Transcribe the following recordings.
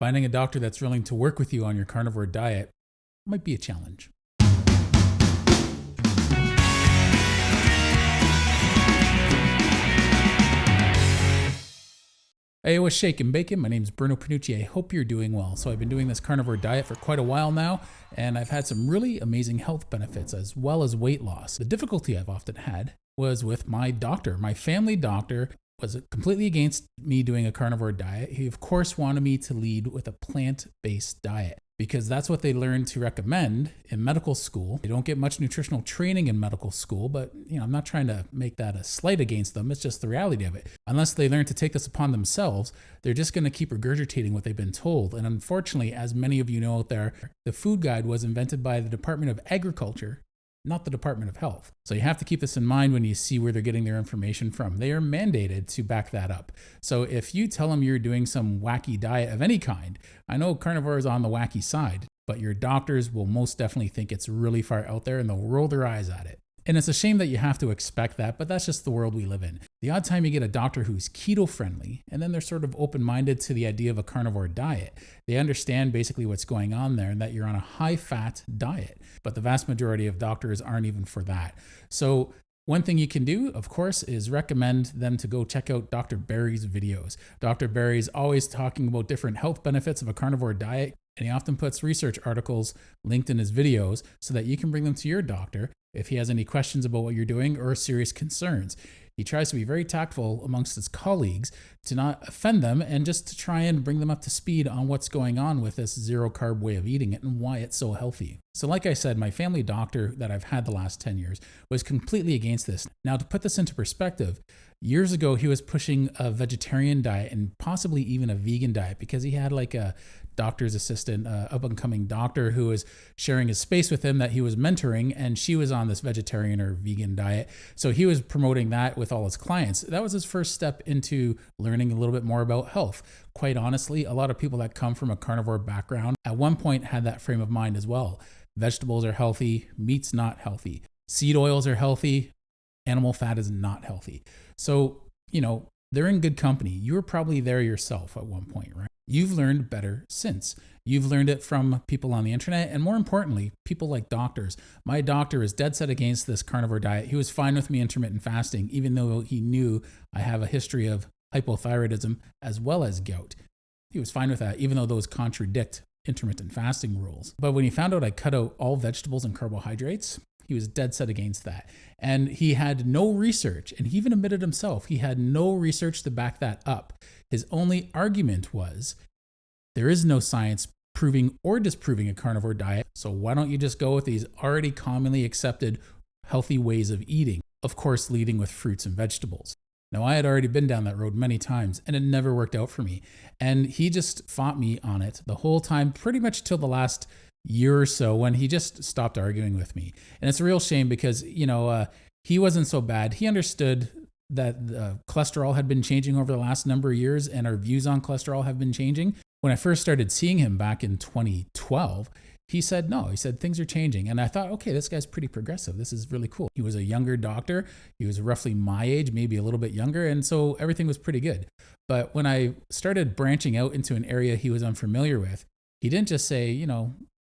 Finding a doctor that's willing to work with you on your carnivore diet might be a challenge. Hey, what's shaking bacon? My name is Bruno Panucci. I hope you're doing well. So I've been doing this carnivore diet for quite a while now, and I've had some really amazing health benefits as well as weight loss. The difficulty I've often had was with my doctor. My family doctor was completely against me doing a carnivore diet. He, of course, wanted me to lead with a plant-based diet because that's what they learned to recommend in medical school. They don't get much nutritional training in medical school, but I'm not trying to make that a slight against them. It's just the reality of it. Unless they learn to take this upon themselves, they're just going to keep regurgitating what they've been told. And unfortunately, as many of you know out there, the food guide was invented by the Department of Agriculture, not the Department of Health. So you have to keep this in mind when you see where they're getting their information from. They are mandated to back that up. So if you tell them you're doing some wacky diet of any kind, I know carnivore is on the wacky side, but your doctors will most definitely think it's really far out there and they'll roll their eyes at it. And it's a shame that you have to expect that, but that's just the world we live in. The odd time you get a doctor who's keto friendly, and then they're sort of open-minded to the idea of a carnivore diet. They understand basically what's going on there and that you're on a high-fat diet, but the vast majority of doctors aren't even for that. So one thing you can do, of course, is recommend them to go check out Dr. Barry's videos. Dr. Barry's always talking about different health benefits of a carnivore diet, and he often puts research articles linked in his videos so that you can bring them to your doctor if he has any questions about what you're doing or serious concerns. He tries to be very tactful amongst his colleagues to not offend them and just to try and bring them up to speed on what's going on with this zero carb way of eating it and why it's so healthy. So like I said, my family doctor that I've had the last 10 years was completely against this. Now, to put this into perspective, years ago, he was pushing a vegetarian diet and possibly even a vegan diet because he had like a doctor's assistant, up-and-coming doctor who was sharing his space with him that he was mentoring, and she was on this vegetarian or vegan diet. So he was promoting that with all his clients. That was his first step into learning a little bit more about health. Quite honestly, a lot of people that come from a carnivore background at one point had that frame of mind as well. Vegetables are healthy, meat's not healthy. Seed oils are healthy, animal fat is not healthy. So, they're in good company. You were probably there yourself at one point, right? You've learned better since. You've learned it from people on the internet, and more importantly, people like doctors. My doctor is dead set against this carnivore diet. He was fine with me intermittent fasting, even though he knew I have a history of hypothyroidism as well as gout. He was fine with that, even though those contradict intermittent fasting rules. But when he found out I cut out all vegetables and carbohydrates, he was dead set against that. And he had no research, and he even admitted himself, he had no research to back that up. His only argument was, there is no science proving or disproving a carnivore diet, so why don't you just go with these already commonly accepted healthy ways of eating? Of course, leading with fruits and vegetables. Now, I had already been down that road many times, and it never worked out for me. And he just fought me on it the whole time, pretty much till the last year or so when he just stopped arguing with me. And it's a real shame because, he wasn't so bad. He understood that cholesterol had been changing over the last number of years and our views on cholesterol have been changing. When I first started seeing him back in 2012, he said, no, he said, things are changing. And I thought, okay, this guy's pretty progressive. This is really cool. He was a younger doctor. He was roughly my age, maybe a little bit younger. And so everything was pretty good. But when I started branching out into an area he was unfamiliar with, he didn't just say,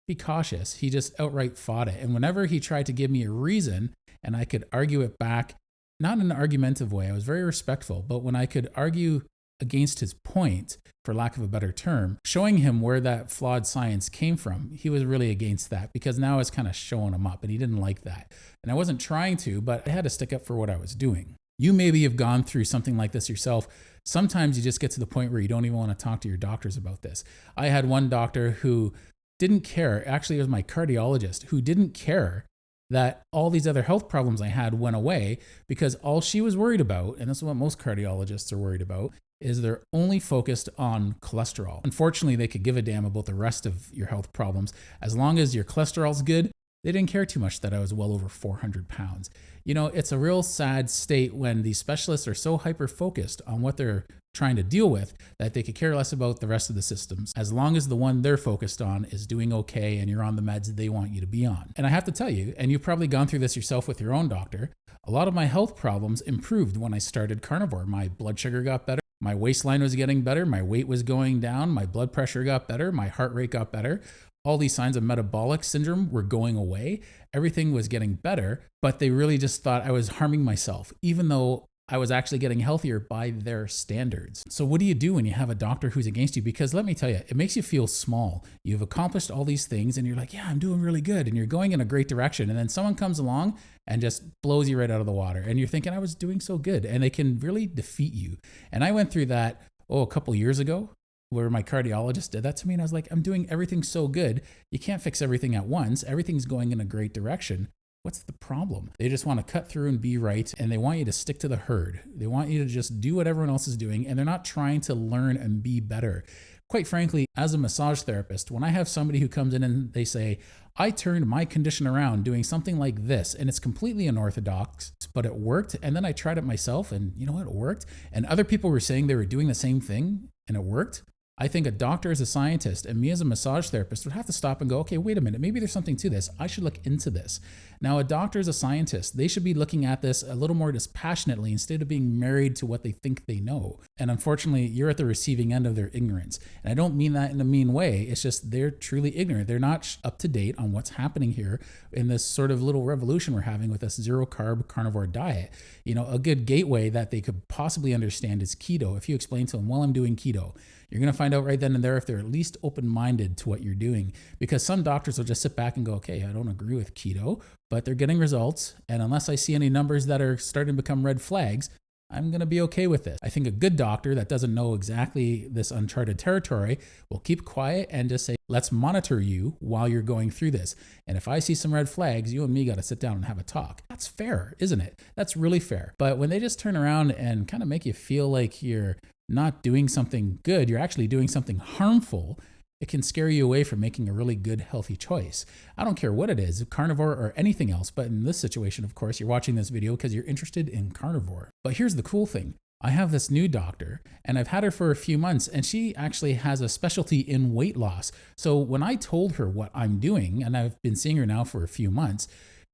be cautious. He just outright fought it. And whenever he tried to give me a reason and I could argue it back, not in an argumentative way, I was very respectful, but when I could argue against his point, for lack of a better term, showing him where that flawed science came from, he was really against that because now I was kind of showing him up and he didn't like that. And I wasn't trying to, but I had to stick up for what I was doing. You maybe have gone through something like this yourself. Sometimes you just get to the point where you don't even want to talk to your doctors about this. I had one doctor who didn't care, actually it was my cardiologist, who didn't care that all these other health problems I had went away because all she was worried about, and this is what most cardiologists are worried about, is they're only focused on cholesterol. Unfortunately, they could give a damn about the rest of your health problems. As long as your cholesterol's good, they didn't care too much that I was well over 400 pounds. It's a real sad state when these specialists are so hyper-focused on what they're trying to deal with that they could care less about the rest of the systems, as long as the one they're focused on is doing okay and you're on the meds they want you to be on. And I have to tell you, and you've probably gone through this yourself with your own doctor, a lot of my health problems improved when I started carnivore. My blood sugar got better. My waistline was getting better. My weight was going down. My blood pressure got better. My heart rate got better. All these signs of metabolic syndrome were going away. Everything was getting better, but they really just thought I was harming myself, even though I was actually getting healthier by their standards. So what do you do when you have a doctor who's against you? Because let me tell you, it makes you feel small. You've accomplished all these things and you're like, yeah, I'm doing really good. And you're going in a great direction. And then someone comes along and just blows you right out of the water. And you're thinking, I was doing so good. And they can really defeat you. And I went through that, a couple years ago, where my cardiologist did that to me. And I was like, I'm doing everything so good. You can't fix everything at once. Everything's going in a great direction. What's the problem? They just want to cut through and be right, and they want you to stick to the herd. They want you to just do what everyone else is doing, and they're not trying to learn and be better. Quite frankly, as a massage therapist, when I have somebody who comes in and they say, I turned my condition around doing something like this, and it's completely unorthodox, but it worked, and then I tried it myself, and you know what, it worked, and other people were saying they were doing the same thing, and it worked. I think a doctor as a scientist and me as a massage therapist would have to stop and go, okay, wait a minute, maybe there's something to this. I should look into this. Now, a doctor as a scientist, they should be looking at this a little more dispassionately instead of being married to what they think they know. And unfortunately, you're at the receiving end of their ignorance. And I don't mean that in a mean way. It's just they're truly ignorant. They're not up to date on what's happening here in this sort of little revolution we're having with this zero-carb carnivore diet. You know, a good gateway that they could possibly understand is keto. If you explain to them, well, I'm doing keto, you're going to find out right then and there if they're at least open-minded to what you're doing. Because some doctors will just sit back and go, okay, I don't agree with keto, but they're getting results. And unless I see any numbers that are starting to become red flags, I'm going to be okay with this. I think a good doctor that doesn't know exactly this uncharted territory will keep quiet and just say, let's monitor you while you're going through this. And if I see some red flags, you and me got to sit down and have a talk. That's fair, isn't it? That's really fair. But when they just turn around and kind of make you feel like you're not doing something good, you're actually doing something harmful, it can scare you away from making a really good, healthy choice. I don't care what it is, carnivore or anything else, but in this situation, of course, you're watching this video because you're interested in carnivore. But here's the cool thing. I have this new doctor and I've had her for a few months and she actually has a specialty in weight loss. So when I told her what I'm doing, and I've been seeing her now for a few months,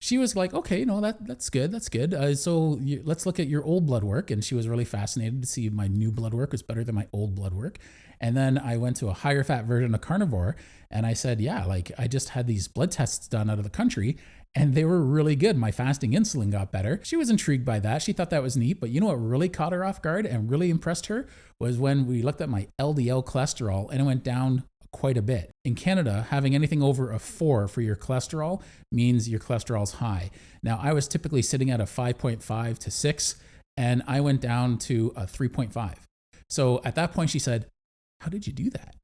she was like, okay, no, that's good. That's good. Let's look at your old blood work. And she was really fascinated to see my new blood work was better than my old blood work. And then I went to a higher fat version of carnivore. And I said, yeah, like I just had these blood tests done out of the country and they were really good. My fasting insulin got better. She was intrigued by that. She thought that was neat. But you know what really caught her off guard and really impressed her was when we looked at my LDL cholesterol and it went down quite a bit. In Canada, having anything over a 4 for your cholesterol means your cholesterol's high. Now, I was typically sitting at a 5.5 to 6, and I went down to a 3.5. So at that point, she said, how did you do that?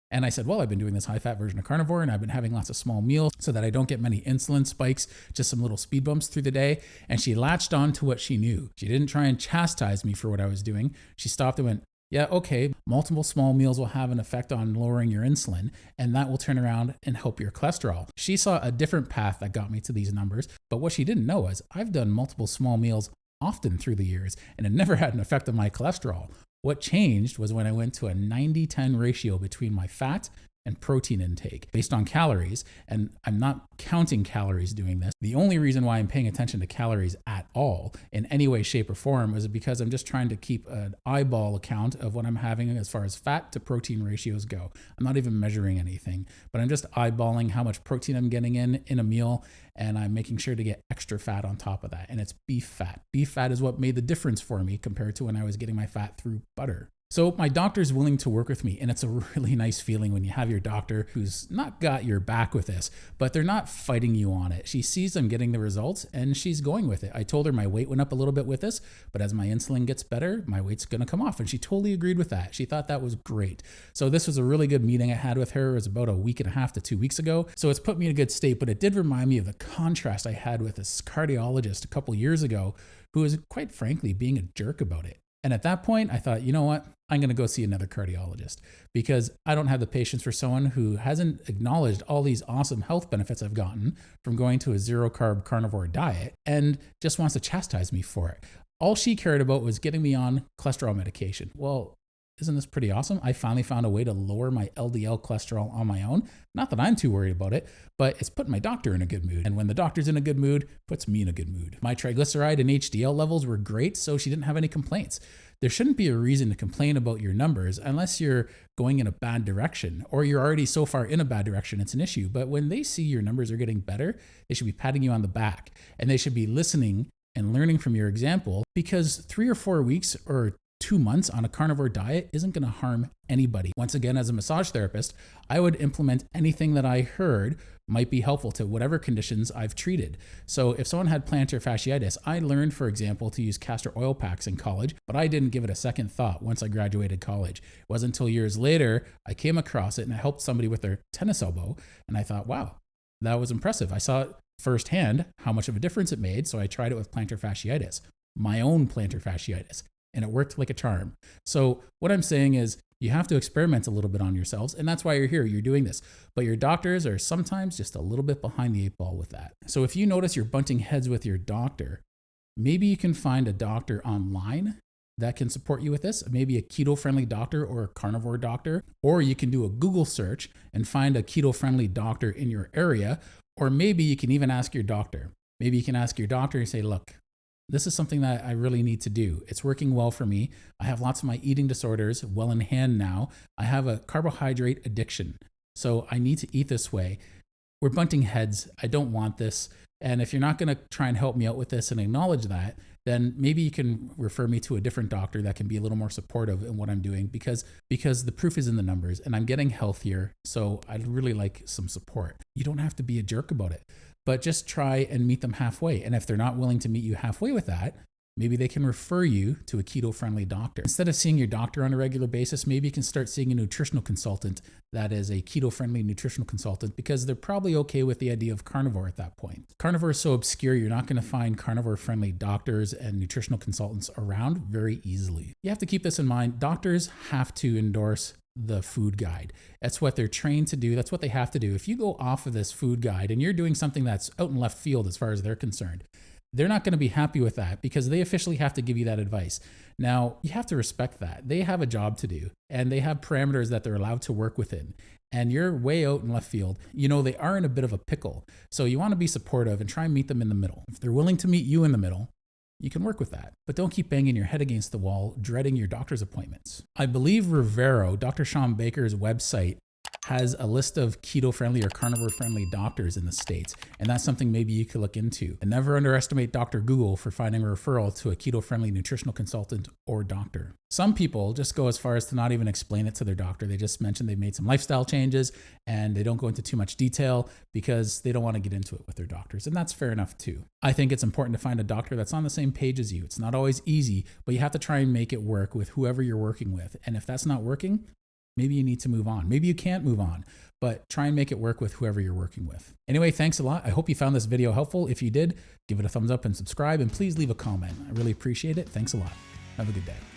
And I said, well, I've been doing this high-fat version of carnivore, and I've been having lots of small meals so that I don't get many insulin spikes, just some little speed bumps through the day. And she latched on to what she knew. She didn't try and chastise me for what I was doing. She stopped and went, yeah, okay, multiple small meals will have an effect on lowering your insulin, and that will turn around and help your cholesterol. She saw a different path that got me to these numbers, but what she didn't know is I've done multiple small meals often through the years, and it never had an effect on my cholesterol. What changed was when I went to a 90-10 ratio between my fat and protein intake based on calories. And I'm not counting calories doing this. The only reason why I'm paying attention to calories at all in any way, shape, or form is because I'm just trying to keep an eyeball account of what I'm having as far as fat to protein ratios go. I'm not even measuring anything, but I'm just eyeballing how much protein I'm getting in a meal, and I'm making sure to get extra fat on top of that. And it's beef fat. Beef fat is what made the difference for me compared to when I was getting my fat through butter. So my doctor's willing to work with me, and it's a really nice feeling when you have your doctor who's not got your back with this, but they're not fighting you on it. She sees I'm getting the results and she's going with it. I told her my weight went up a little bit with this, but as my insulin gets better, my weight's going to come off, and she totally agreed with that. She thought that was great. So this was a really good meeting I had with her. It was about a week and a half to 2 weeks ago. So it's put me in a good state, but it did remind me of the contrast I had with this cardiologist a couple years ago who was quite frankly being a jerk about it. And at that point, I thought, you know what? I'm going to go see another cardiologist because I don't have the patience for someone who hasn't acknowledged all these awesome health benefits I've gotten from going to a zero-carb carnivore diet and just wants to chastise me for it. All she cared about was getting me on cholesterol medication. Well, Isn't this pretty awesome? I finally found a way to lower my LDL cholesterol on my own. Not that I'm too worried about it, but it's put my doctor in a good mood. And when the doctor's in a good mood, puts me in a good mood. My triglyceride and HDL levels were great, so she didn't have any complaints. There shouldn't be a reason to complain about your numbers unless you're going in a bad direction or you're already so far in a bad direction, it's an issue. But when they see your numbers are getting better, they should be patting you on the back and they should be listening and learning from your example, because 3 or 4 weeks or 2 months on a carnivore diet isn't going to harm anybody. Once again, as a massage therapist, I would implement anything that I heard might be helpful to whatever conditions I've treated. So if someone had plantar fasciitis, I learned, for example, to use castor oil packs in college, but I didn't give it a second thought once I graduated college. It wasn't until years later I came across it and I helped somebody with their tennis elbow, and I thought, wow, that was impressive. I saw firsthand how much of a difference it made, so I tried it with plantar fasciitis, my own plantar fasciitis, and it worked like a charm. So what I'm saying is you have to experiment a little bit on yourselves, and that's why you're here, you're doing this. But your doctors are sometimes just a little bit behind the 8 ball with that. So if you notice you're butting heads with your doctor, maybe you can find a doctor online that can support you with this, maybe a keto-friendly doctor or a carnivore doctor, or you can do a Google search and find a keto-friendly doctor in your area, or maybe you can even ask your doctor. Maybe you can ask your doctor and say, look, this is something that I really need to do. It's working well for me. I have lots of my eating disorders well in hand now. I have a carbohydrate addiction, so I need to eat this way. We're butting heads. I don't want this. And if you're not going to try and help me out with this and acknowledge that, then maybe you can refer me to a different doctor that can be a little more supportive in what I'm doing, because the proof is in the numbers and I'm getting healthier. So I'd really like some support. You don't have to be a jerk about it, but just try and meet them halfway. And if they're not willing to meet you halfway with that, maybe they can refer you to a keto-friendly doctor. Instead of seeing your doctor on a regular basis, maybe you can start seeing a nutritional consultant that is a keto-friendly nutritional consultant, because they're probably okay with the idea of carnivore at that point. Carnivore is so obscure, you're not going to find carnivore-friendly doctors and nutritional consultants around very easily. You have to keep this in mind. Doctors have to endorse the food guide. That's what they're trained to do. That's what they have to do. If you go off of this food guide and you're doing something that's out in left field as far as they're concerned, they're not going to be happy with that, because they officially have to give you that advice. Now, you have to respect that. They have a job to do and they have parameters that they're allowed to work within. And you're way out in left field. You know, they are in a bit of a pickle. So you want to be supportive and try and meet them in the middle. If they're willing to meet you in the middle, you can work with that. But don't keep banging your head against the wall, dreading your doctor's appointments. I believe Rivero, Dr. Sean Baker's website, has a list of keto-friendly or carnivore-friendly doctors in the States. And that's something maybe you could look into. And never underestimate Dr. Google for finding a referral to a keto-friendly nutritional consultant or doctor. Some people just go as far as to not even explain it to their doctor. They just mention they've made some lifestyle changes and they don't go into too much detail because they don't want to get into it with their doctors. And that's fair enough too. I think it's important to find a doctor that's on the same page as you. It's not always easy, but you have to try and make it work with whoever you're working with. And if that's not working, maybe you need to move on. Maybe you can't move on, but try and make it work with whoever you're working with. Anyway, thanks a lot. I hope you found this video helpful. If you did, give it a thumbs up and subscribe, and please leave a comment. I really appreciate it. Thanks a lot. Have a good day.